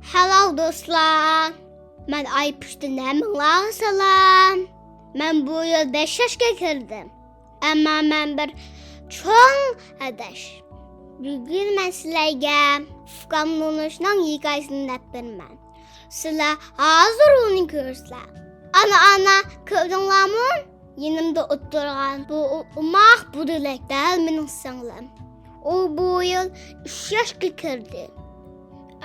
Hello dostlar. Mən Aypüşdə nəminlər salam. Mən bu yıl 5 yaşa girdim. Amma mən bir çoğun adaş. Bugün mən sizlərə Fıqamnunuşdan hikayəsini dəbdirmən. Sizlər hazır onu görsünlər. Ana, gördünlərmi? Yanımda oturan bu umaq budulak değil benim singlim. O bu yıl 3 yaşa girdi.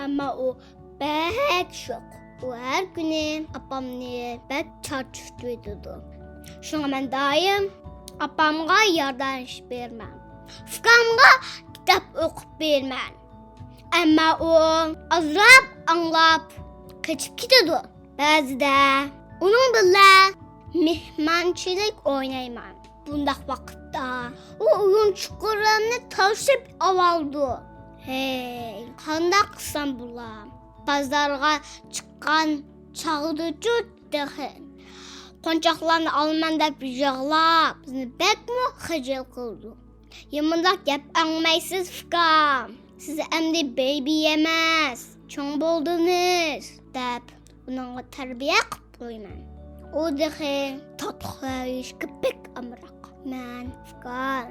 Ama o pek şok. O her günü apamni pek çarçıştırıyordu. Şuna ben daim apamga yardım vermem. Fıqamga kitap okup vermem. Ama o azrap anlap kaçıp gidiyordu. Bazıda onun bile mehmançilik oynayman. Bunda vakitte o oyuncaklarını taşıp avaldı. Hey, qandaqsan bulam. Pazarga çıqqan çağırıcı dehin. Qoncaqlarını almanda yığlab, bizni bəkmi xəcil qıldı. Yamında gəp anmaysız Fıqam. Siz əmdi baby emas, çoğ boldunuz. Dəb, bununla tərbiyə qıb qoyman. O dehin, tatxayış, köpək amraq. Mən Fıqam,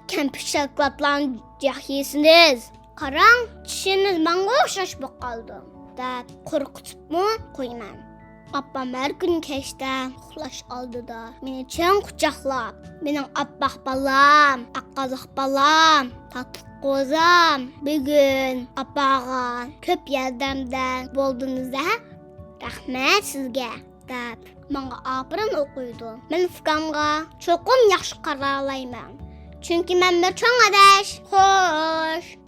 kəmpişəklatlarını yaxyesiniz. Qaran çişiniz mənə oxşaş qaldı. Dəb, qorxutubmu qoyman. Ablam her gün keçdə uxlaş aldı da. Məni çən qucaqlab. Mənim abbaq balam, aqqazıq balam, tatlı qozam. Bugün abbağa köp yardımdan boldunuz da. Rəhmət sizə. Dəb, mənə abırın oxuydu. Mən Fıqamğa çoxum yaxşı qararlayman. Çünki mən bir çoğ adaş. Xoş.